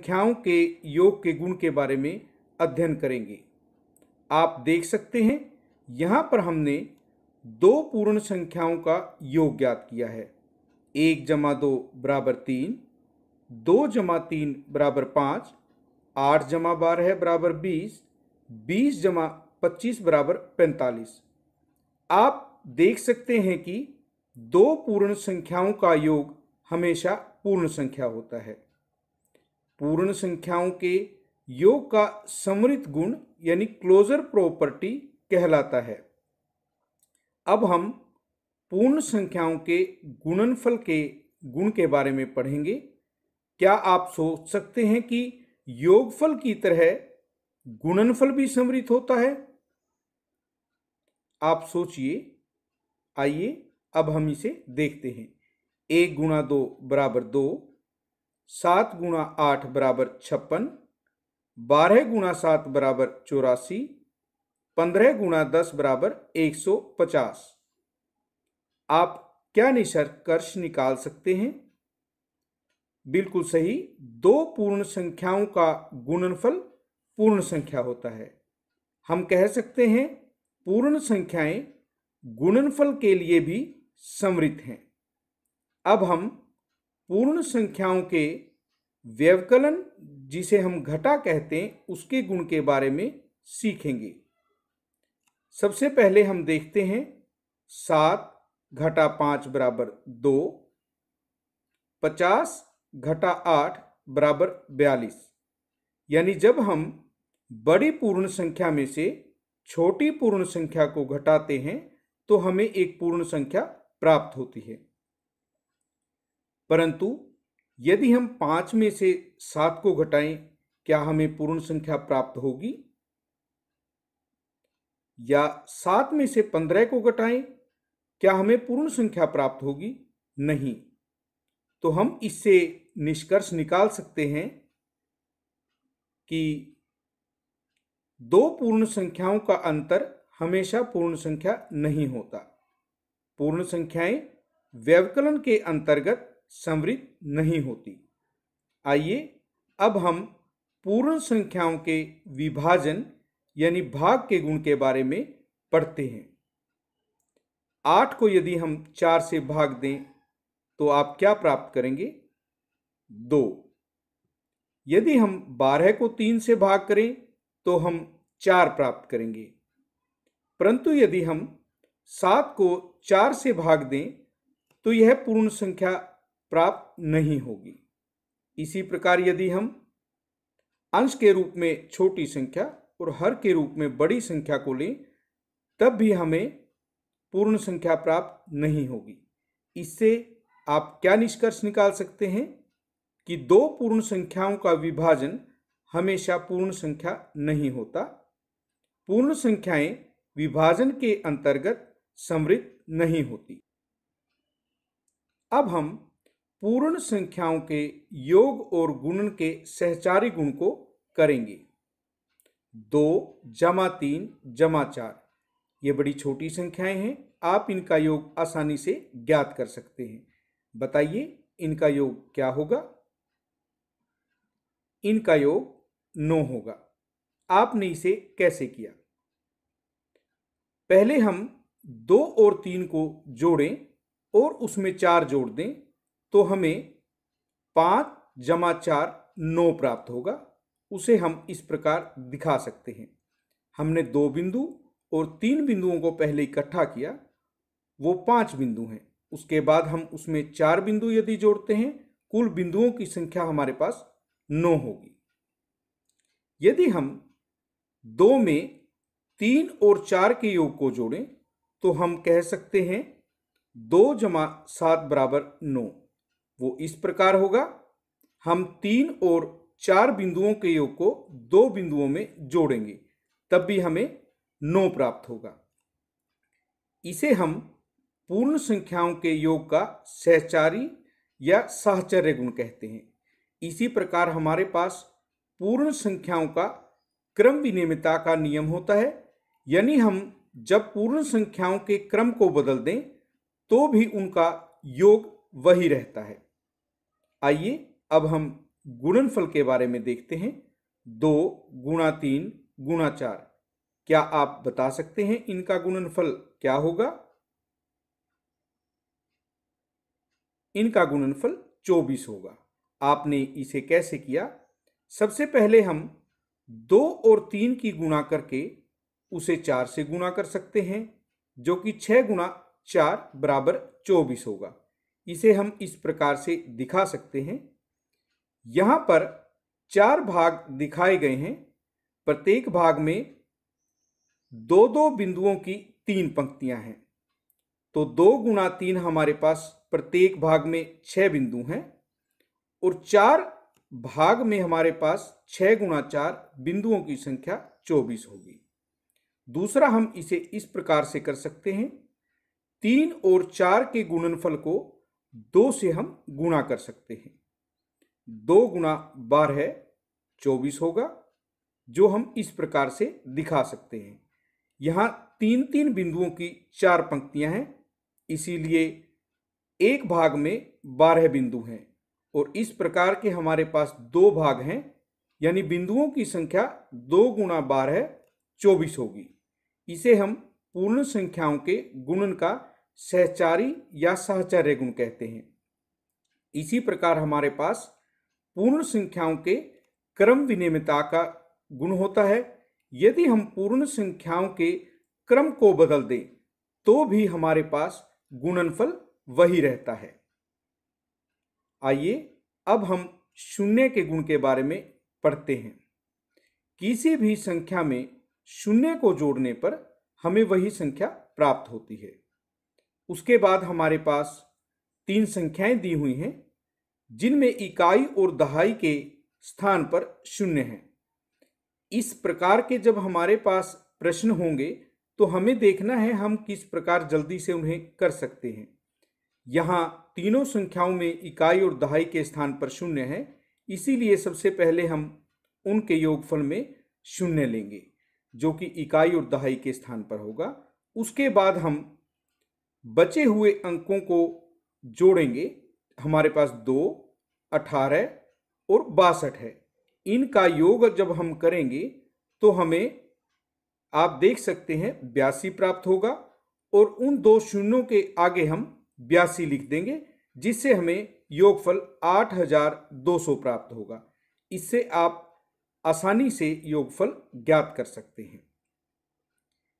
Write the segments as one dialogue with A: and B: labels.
A: संख्याओं के योग के गुण के बारे में अध्ययन करेंगे। आप देख सकते हैं यहाँ पर हमने दो पूर्ण संख्याओं का योग ज्ञात किया है। 1 जमा 2 बराबर 3, 2 जमा 3 बराबर 5, 8 जमा 12 बराबर 20, 20 जमा 25 बराबर 45। आप देख सकते हैं कि दो पूर्ण संख्याओं का योग हमेशा पूर्ण संख्या होता है। पूर्ण संख्याओं के योग का समृद्ध गुण यानी क्लोजर प्रॉपर्टी कहलाता है। अब हम पूर्ण संख्याओं के गुणनफल के गुण के बारे में पढ़ेंगे। क्या आप सोच सकते हैं कि योगफल की तरह गुणनफल भी समृद्ध होता है? आप सोचिए। आइए अब हम इसे देखते हैं। 1 गुणा 2 बराबर 2, 7 गुणा 8 बराबर 56, 12 गुणा 7 बराबर 84, 15 गुणा 10 बराबर 150। आप क्या निष्कर्ष निकाल सकते हैं? बिल्कुल सही, दो पूर्ण संख्याओं का गुणनफल पूर्ण संख्या होता है। हम कह सकते हैं पूर्ण संख्याएं गुणनफल के लिए भी समृद्ध हैं। अब हम पूर्ण संख्याओं के व्यवकलन, जिसे हम घटा कहते हैं, उसके गुण के बारे में सीखेंगे। सबसे पहले हम देखते हैं 7 घटा 5 बराबर 2, 50 घटा 8 बराबर 42। यानी जब हम बड़ी पूर्ण संख्या में से छोटी पूर्ण संख्या को घटाते हैं तो हमें एक पूर्ण संख्या प्राप्त होती है। परंतु यदि हम 5 में से 7 को घटाएं, क्या हमें पूर्ण संख्या प्राप्त होगी? या 7 में से 15 को घटाएं, क्या हमें पूर्ण संख्या प्राप्त होगी? नहीं। तो हम इससे निष्कर्ष निकाल सकते हैं कि दो पूर्ण संख्याओं का अंतर हमेशा पूर्ण संख्या नहीं होता। पूर्ण संख्याएं व्यवकलन के अंतर्गत समृद्ध नहीं होती। आइए अब हम पूर्ण संख्याओं के विभाजन यानी भाग के गुण के बारे में पढ़ते हैं। 8 को यदि हम 4 से भाग दें तो आप क्या प्राप्त करेंगे? 2। यदि हम 12 को 3 से भाग करें तो हम 4 प्राप्त करेंगे। परंतु यदि हम 7 को 4 से भाग दें तो यह पूर्ण संख्या प्राप्त नहीं होगी। इसी प्रकार यदि हम अंश के रूप में छोटी संख्या और हर के रूप में बड़ी संख्या को लें तब भी हमें पूर्ण संख्या प्राप्त नहीं होगी। इससे आप क्या निष्कर्ष निकाल सकते हैं कि दो पूर्ण संख्याओं का विभाजन हमेशा पूर्ण संख्या नहीं होता। पूर्ण संख्याएं विभाजन के अंतर्गत समृद्ध नहीं होती। अब हम पूर्ण संख्याओं के योग और गुणन के सहचारी गुण को करेंगे। 2 जमा 3 जमा 4, ये बड़ी छोटी संख्याएं हैं। आप इनका योग आसानी से ज्ञात कर सकते हैं। बताइए इनका योग क्या होगा? इनका योग 9 होगा। आपने इसे कैसे किया? पहले हम 2 और 3 को जोड़ें और उसमें 4 जोड़ दें तो हमें 5 जमा 4 9 प्राप्त होगा। उसे हम इस प्रकार दिखा सकते हैं। हमने 2 बिंदु और 3 बिंदुओं को पहले इकट्ठा किया, वो 5 बिंदु हैं। उसके बाद हम उसमें 4 बिंदु यदि जोड़ते हैं, कुल बिंदुओं की संख्या हमारे पास 9 होगी। यदि हम 2 में 3 और 4 के योग को जोड़ें तो हम कह सकते हैं 2 जमा 7 बराबर 9। वो इस प्रकार होगा, हम 3 और 4 बिंदुओं के योग को 2 बिंदुओं में जोड़ेंगे तब भी हमें 9 प्राप्त होगा। इसे हम पूर्ण संख्याओं के योग का सहचारी या साहचर्य गुण कहते हैं। इसी प्रकार हमारे पास पूर्ण संख्याओं का क्रम विनिमयता का नियम होता है, यानी हम जब पूर्ण संख्याओं के क्रम को बदल दें तो भी उनका योग वही रहता है। आइए अब हम गुणनफल के बारे में देखते हैं। 2 गुणा 3 गुणा 4। क्या आप बता सकते हैं इनका गुणनफल क्या होगा? इनका गुणनफल 24 होगा। आपने इसे कैसे किया? सबसे पहले हम 2 और 3 की गुणा करके उसे 4 से गुणा कर सकते हैं, जो कि 6 गुणा 4 बराबर 24 होगा। इसे हम इस प्रकार से दिखा सकते हैं। यहाँ पर 4 भाग दिखाए गए हैं। प्रत्येक भाग में 2-2 बिंदुओं की 3 पंक्तियां हैं। तो 2 गुणा 3 हमारे पास प्रत्येक भाग में 6 बिंदु हैं और 4 भाग में हमारे पास 6 गुणा 4 बिंदुओं की संख्या 24 होगी। दूसरा हम इसे इस प्रकार से कर सकते हैं। 3 और 4 के गुणनफल को 2 से हम गुणा कर सकते हैं। 2 गुणा 12 24 होगा, जो हम इस प्रकार से दिखा सकते हैं। यहाँ 3-3 बिंदुओं की 4 पंक्तियां हैं, इसीलिए एक भाग में 12 बिंदु हैं और इस प्रकार के हमारे पास 2 भाग हैं, यानी बिंदुओं की संख्या 2 गुणा 12 24 होगी। इसे हम पूर्ण संख्याओं के गुणन का सहचारी या साहचर्य गुण कहते हैं। इसी प्रकार हमारे पास पूर्ण संख्याओं के क्रम विनिमयता का गुण होता है। यदि हम पूर्ण संख्याओं के क्रम को बदल दें तो भी हमारे पास गुणनफल वही रहता है। आइए अब हम शून्य के गुण के बारे में पढ़ते हैं। किसी भी संख्या में शून्य को जोड़ने पर हमें वही संख्या प्राप्त होती है। उसके बाद हमारे पास 3 संख्याएं दी हुई हैं, जिनमें इकाई और दहाई के स्थान पर शून्य है। इस प्रकार के जब हमारे पास प्रश्न होंगे तो हमें देखना है हम किस प्रकार जल्दी से उन्हें कर सकते हैं। यहाँ तीनों संख्याओं में इकाई और दहाई के स्थान पर शून्य है, इसीलिए सबसे पहले हम उनके योगफल में शून्य लेंगे, जो कि इकाई और दहाई के स्थान पर होगा। उसके बाद हम बचे हुए अंकों को जोड़ेंगे। हमारे पास 2, 18 और 62 है। इनका योग जब हम करेंगे तो हमें, आप देख सकते हैं, 82 प्राप्त होगा और उन 2 शून्यों के आगे हम 82 लिख देंगे, जिससे हमें योगफल 8200 प्राप्त होगा। इससे आप आसानी से योगफल ज्ञात कर सकते हैं।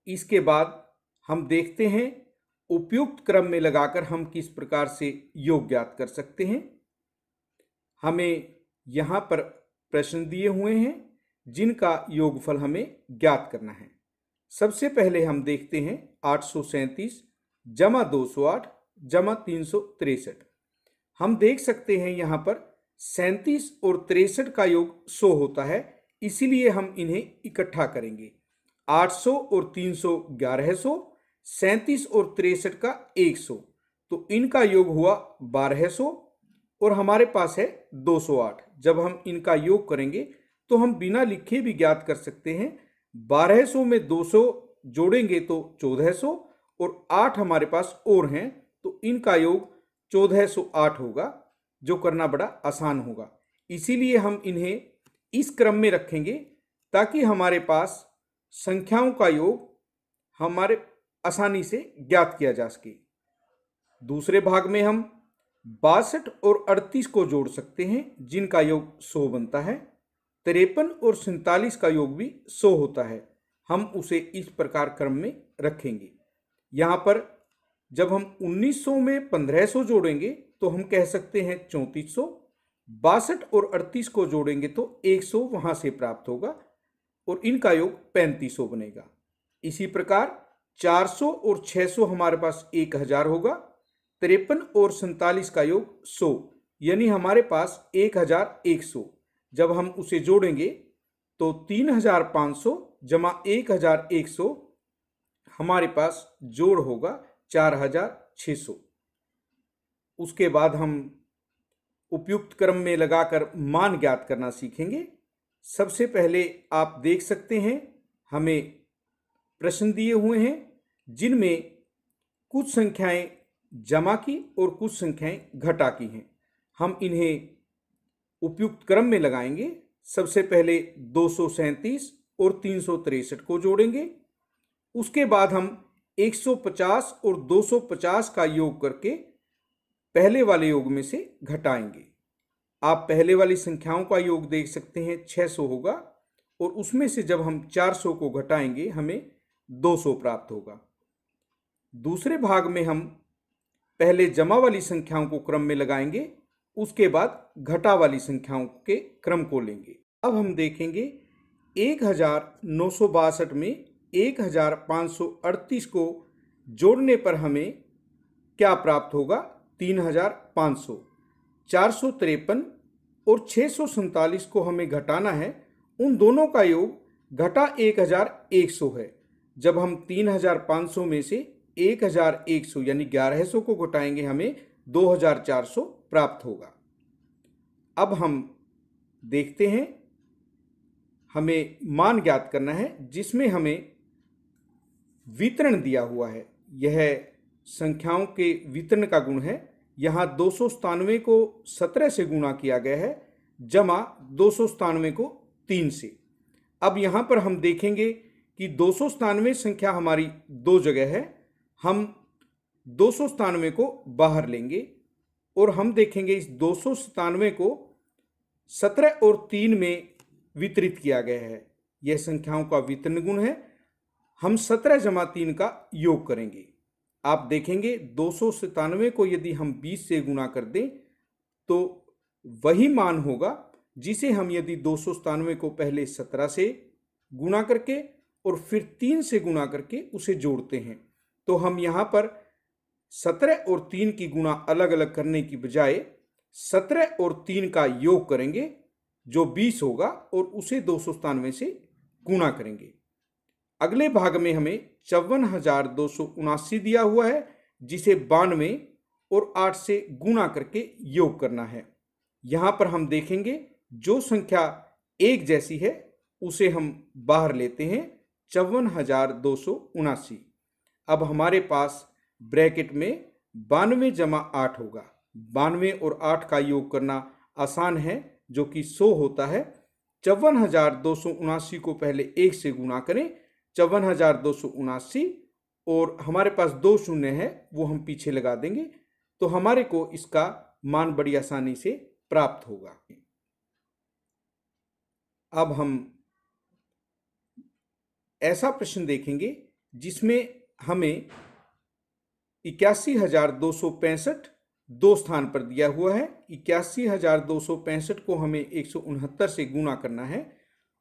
A: इसके बाद हम देखते हैं उपयुक्त क्रम में लगाकर हम किस प्रकार से योग ज्ञात कर सकते हैं। हमें यहाँ पर प्रश्न दिए हुए हैं जिनका योगफल हमें ज्ञात करना है। सबसे पहले हम देखते हैं 837 जमा 208 जमा 363। हम देख सकते हैं यहाँ पर 37 और 63 का योग 100 होता है, इसीलिए हम इन्हें इकट्ठा करेंगे। 800 और 300 1100, 37 और 63 का 100, तो इनका योग हुआ 1200 और हमारे पास है 208। जब हम इनका योग करेंगे तो हम बिना लिखे भी ज्ञात कर सकते हैं। 1200 में 200 जोड़ेंगे तो 1400 और 8 हमारे पास और हैं, तो इनका योग 1408 होगा, जो करना बड़ा आसान होगा। इसीलिए हम इन्हें इस क्रम में रखेंगे ताकि हमारे पास संख्याओं का योग हमारे आसानी से ज्ञात किया जा सके। दूसरे भाग में हम 62 और 38 को जोड़ सकते हैं, जिनका योग 100 बनता है। 53 और 47 का योग भी 100 होता है। हम उसे इस प्रकार क्रम में रखेंगे। यहाँ पर जब हम 1900 में 1500 जोड़ेंगे तो हम कह सकते हैं 3400। 62 और 38 को जोड़ेंगे तो 100 वहाँ से प्राप्त होगा और इनका योग 3500 बनेगा। इसी प्रकार 400 और 600 हमारे पास 1000 होगा। 53 और 47 का योग 100, यानी हमारे पास 1100। जब हम उसे जोड़ेंगे तो 3500 जमा 1100 हमारे पास जोड़ होगा 4600। उसके बाद हम उपयुक्त क्रम में लगाकर मान ज्ञात करना सीखेंगे। सबसे पहले आप देख सकते हैं हमें प्रश्न दिए हुए हैं, जिनमें कुछ संख्याएं जमा की और कुछ संख्याएं घटा की हैं। हम इन्हें उपयुक्त क्रम में लगाएंगे। सबसे पहले 237 और 363 को जोड़ेंगे। उसके बाद हम 150 और 250 का योग करके पहले वाले योग में से घटाएंगे। आप पहले वाली संख्याओं का योग देख सकते हैं, 600 होगा, और उसमें से जब हम 400 को घटाएंगे हमें 200 प्राप्त होगा। दूसरे भाग में हम पहले जमा वाली संख्याओं को क्रम में लगाएंगे, उसके बाद घटा वाली संख्याओं के क्रम को लेंगे। अब हम देखेंगे 1962 में 1538 को जोड़ने पर हमें क्या प्राप्त होगा। 3500, 453 और 647 को हमें घटाना है। उन दोनों का योग घटा 1100 है। जब हम 3500 में से 1100 यानी 1100 को घटाएंगे हमें 2400 प्राप्त होगा। अब हम देखते हैं, हमें मान ज्ञात करना है जिसमें हमें वितरण दिया हुआ है। यह संख्याओं के वितरण का गुण है। यहाँ 297 को 17 से गुणा किया गया है, जमा 297 को 3 से। अब यहाँ पर हम देखेंगे कि 297 संख्या हमारी दो जगह है। हम 297 को बाहर लेंगे और हम देखेंगे इस 297 को 17 और 3 में वितरित किया गया है। यह संख्याओं का वितरण गुण है। हम 17 जमा 3 का योग करेंगे। आप देखेंगे 297 को यदि हम 20 से गुणा कर दें तो वही मान होगा जिसे हम यदि 297 को पहले 17 से गुणा करके और फिर 3 से गुणा करके उसे जोड़ते हैं, तो हम यहाँ पर 17 और 3 की गुणा अलग अलग करने की बजाय 17 और 3 का योग करेंगे जो 20 होगा और उसे 297 से गुणा करेंगे। अगले भाग में हमें 54,279 दिया हुआ है जिसे 92 और 8 से गुणा करके योग करना है। यहाँ पर हम देखेंगे जो संख्या एक जैसी है उसे हम बाहर लेते हैं, 54,279। अब हमारे पास ब्रैकेट में 92 जमा 8 होगा। 92 और 8 का योग करना आसान है जो कि 100 होता है। 54,279 को पहले 1 से गुणा करें, 54,279, और हमारे पास 2 शून्य है वो हम पीछे लगा देंगे, तो हमारे को इसका मान बड़ी आसानी से प्राप्त होगा। अब हम ऐसा प्रश्न देखेंगे जिसमें हमें 81,265 दो स्थान पर दिया हुआ है। 81,265 को हमें 169 से गुणा करना है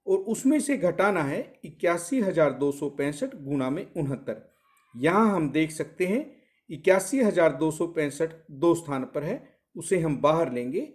A: और उसमें से घटाना है 81,265 गुणा में 69। यहाँ हम देख सकते हैं 81,265 दो स्थान पर है, उसे हम बाहर लेंगे।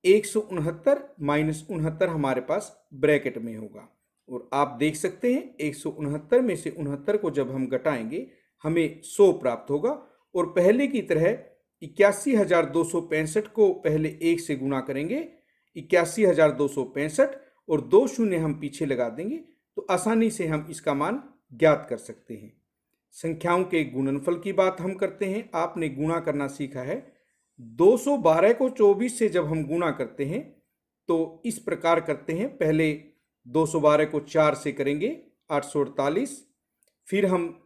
A: 169 माइनस 69 हमारे पास ब्रैकेट में होगा और आप देख सकते हैं 169 में से 69 को जब हम घटाएंगे हमें 100 प्राप्त होगा। और पहले की तरह 81,265 को पहले 1 से गुणा करेंगे, 81,265, और 2 शून्य हम पीछे लगा देंगे, तो आसानी से हम इसका मान ज्ञात कर सकते हैं। संख्याओं के गुणनफल की बात हम करते हैं। आपने गुणा करना सीखा है। 212 को 24 से जब हम गुणा करते हैं तो इस प्रकार करते हैं। पहले 212 को 4 से करेंगे 848, फिर हम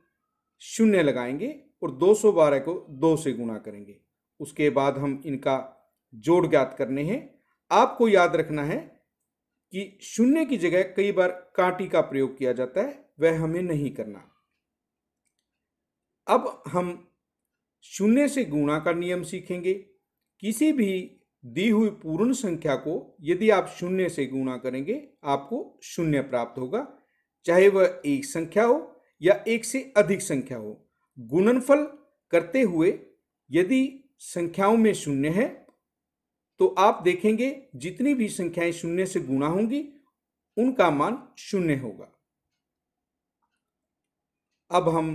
A: शून्य लगाएंगे और 212 को 2 से गुणा करेंगे। उसके बाद हम इनका जोड़ ज्ञात करने हैं। आपको याद रखना है कि शून्य की जगह कई बार कांटी का प्रयोग किया जाता है, वह हमें नहीं करना। अब हम शून्य से गुणा का नियम सीखेंगे। किसी भी दी हुई पूर्ण संख्या को यदि आप शून्य से गुणा करेंगे आपको शून्य प्राप्त होगा, चाहे वह एक संख्या हो या एक से अधिक संख्या हो। गुणनफल करते हुए यदि संख्याओं में शून्य है तो आप देखेंगे जितनी भी संख्याएं शून्य से गुणा होंगी उनका मान शून्य होगा। अब हम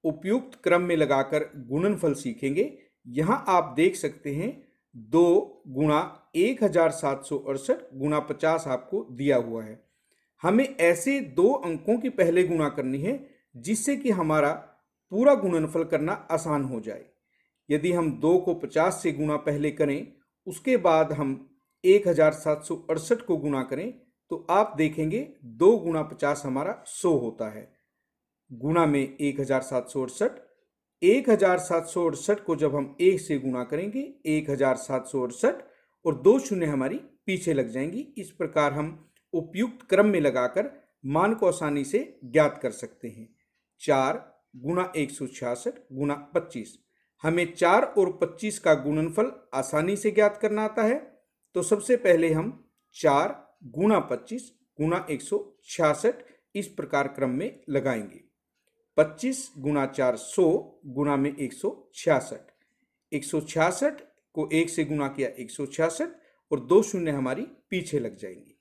A: उपयुक्त क्रम में लगाकर गुणनफल सीखेंगे। यहां आप देख सकते हैं 2 गुणा 1768 गुणा 50 आपको दिया हुआ है। हमें ऐसे 2 अंकों की पहले गुणा करनी है जिससे कि हमारा पूरा गुणनफल करना आसान हो जाए। यदि हम 2 को 50 से गुणा पहले करें उसके बाद हम 1768 को गुणा करें तो आप देखेंगे 2 गुणा 50 हमारा 100 होता है। गुणा में 1768, 1768 को जब हम 1 से गुणा करेंगे 1768 और 2 शून्य हमारी पीछे लग जाएंगी। इस प्रकार हम उपयुक्त क्रम में लगाकर मान को आसानी से ज्ञात कर सकते हैं। 4 गुणा 166 गुणा 25। हमें 4 और 25 का गुणनफल आसानी से ज्ञात करना आता है, तो सबसे पहले हम 4 गुणा 25 गुणा 166 इस प्रकार क्रम में लगाएंगे। 25 गुणा 4 100 गुणा में 166। 166 को 1 से गुणा किया 166 और 2 शून्य हमारी पीछे लग जाएंगी।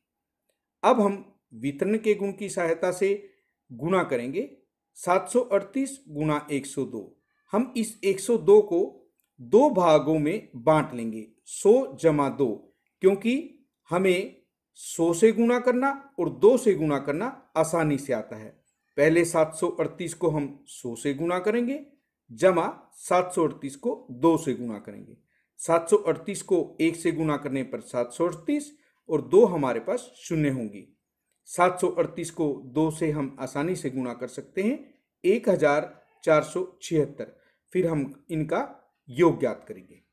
A: अब हम वितरण के गुण की सहायता से गुणा करेंगे। 738 गुणा 102। हम इस 102 को 2 भागों में बांट लेंगे, 100 जमा 2, क्योंकि हमें 100 से गुणा करना और 2 से गुणा करना आसानी से आता है। पहले 738 को हम 100 से गुणा करेंगे, जमा 738 को 2 से गुणा करेंगे। 738 को 1 से गुणा करने पर 738 और 2 हमारे पास शून्य होंगी। 738 को 2 से हम आसानी से गुणा कर सकते हैं, 1476। फिर हम इनका योग ज्ञात करेंगे।